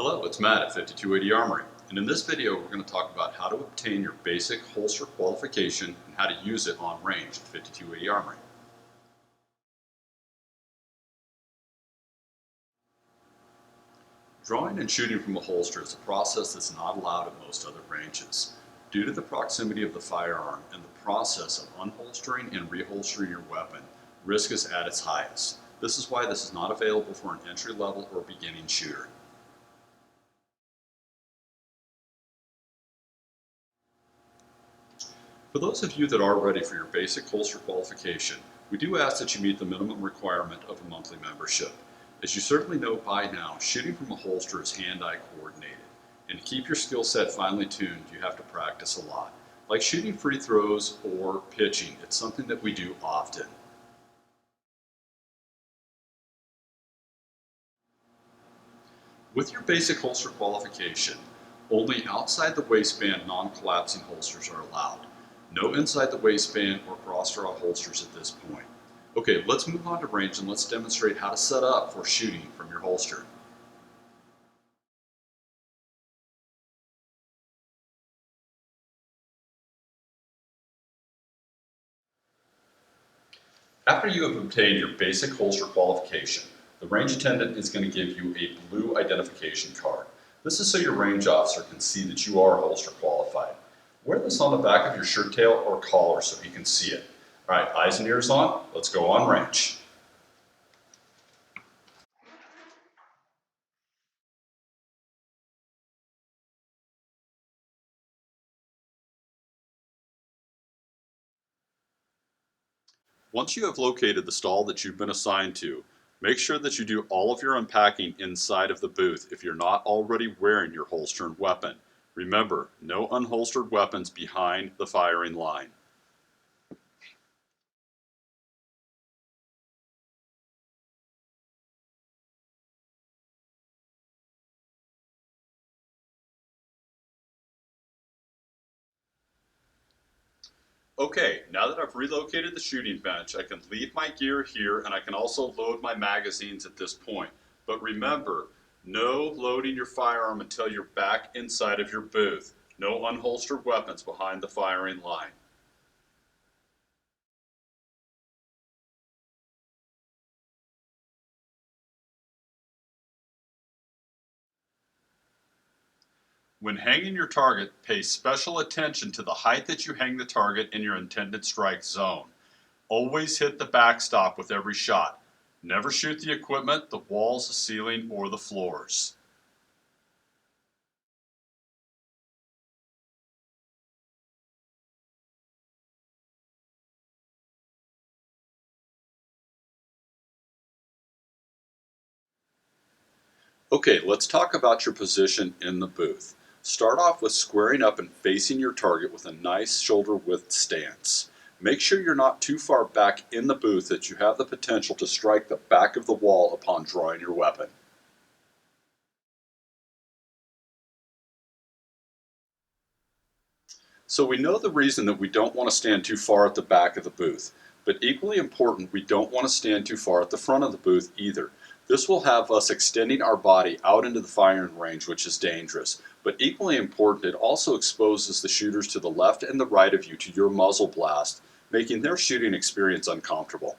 Hello, it's Matt at 5280 Armory, and in this video we're going to talk about how to obtain your basic holster qualification and how to use it on range at 5280 Armory. Drawing and shooting from a holster is a process that's not allowed at most other ranges. Due to the proximity of the firearm and the process of unholstering and reholstering your weapon, risk is at its highest. This is why this is not available for an entry-level or beginning shooter. For those of you that are ready for your basic holster qualification, we do ask that you meet the minimum requirement of a monthly membership. As you certainly know by now, shooting from a holster is hand-eye coordinated, and to keep your skill set finely tuned, you have to practice a lot. Like shooting free throws or pitching, it's something that we do often. With your basic holster qualification, only outside the waistband non-collapsing holsters are allowed. No inside the waistband or cross-draw holsters at this point. Okay, let's move on to range and let's demonstrate how to set up for shooting from your holster. After you have obtained your basic holster qualification, the range attendant is going to give you a blue identification card. This is so your range officer can see that you are holster qualified. Wear this on the back of your shirt tail or collar so he can see it. All right, eyes and ears on, let's go on range. Once you have located the stall that you've been assigned to, make sure that you do all of your unpacking inside of the booth if you're not already wearing your holster and weapon. Remember, no unholstered weapons behind the firing line. Okay, now that I've relocated the shooting bench, I can leave my gear here and I can also load my magazines at this point. But remember, no loading your firearm until you're back inside of your booth. No unholstered weapons behind the firing line. When hanging your target, pay special attention to the height that you hang the target in your intended strike zone. Always hit the backstop with every shot. Never shoot the equipment, the walls, the ceiling, or the floors. Okay, let's talk about your position in the booth. Start off with squaring up and facing your target with a nice shoulder width stance. Make sure you're not too far back in the booth that you have the potential to strike the back of the wall upon drawing your weapon. So we know the reason that we don't want to stand too far at the back of the booth, but equally important, we don't want to stand too far at the front of the booth either. This will have us extending our body out into the firing range, which is dangerous. But equally important, it also exposes the shooters to the left and the right of you to your muzzle blast, making their shooting experience uncomfortable.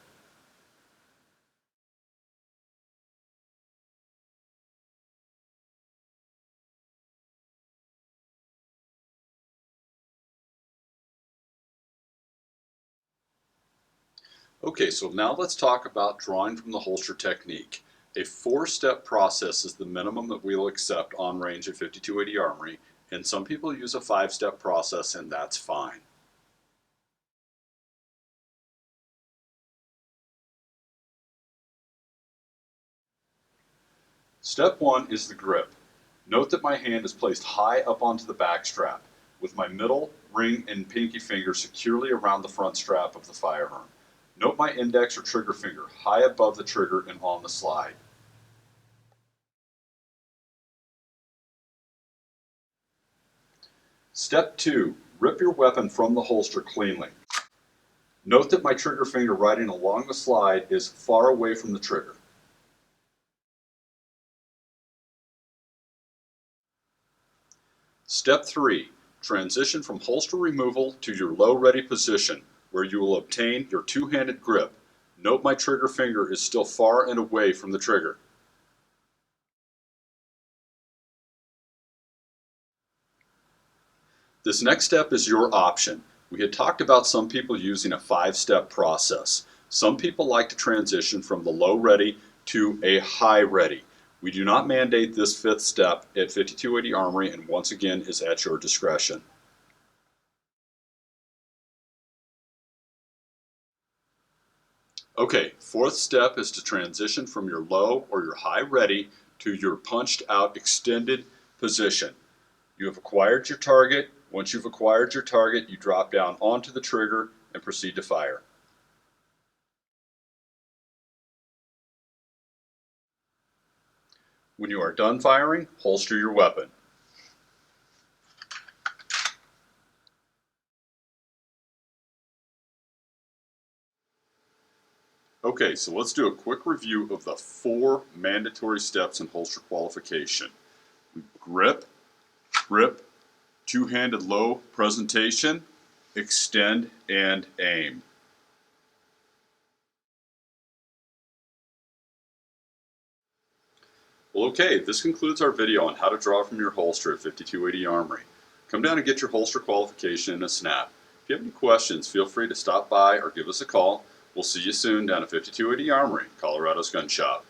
Okay, so now let's talk about drawing from the holster technique. A 4-step process is the minimum that we'll accept on range at 5280 Armory, and some people use a 5-step process, and that's fine. Step 1 is the grip. Note that my hand is placed high up onto the back strap, with my middle, ring, and pinky finger securely around the front strap of the firearm. Note my index or trigger finger high above the trigger and on the slide. Step 2. Rip your weapon from the holster cleanly. Note that my trigger finger riding along the slide is far away from the trigger. Step 3. Transition from holster removal to your low ready position, where you will obtain your two-handed grip. Note my trigger finger is still far and away from the trigger. This next step is your option. We had talked about some people using a 5-step process. Some people like to transition from the low ready to a high ready. We do not mandate this 5th step at 5280 Armory, and once again is at your discretion. Okay, 4th step is to transition from your low or your high ready to your punched out extended position. You have acquired your target. Once you've acquired your target, you drop down onto the trigger and proceed to fire. When you are done firing, holster your weapon. Okay, so let's do a quick review of the 4 mandatory steps in holster qualification. Grip, grip, two-handed low presentation, extend, and aim. Well, okay, this concludes our video on how to draw from your holster at 5280 Armory. Come down and get your holster qualification in a snap. If you have any questions, feel free to stop by or give us a call. We'll see you soon down at 5280 Armory, Colorado's gun shop.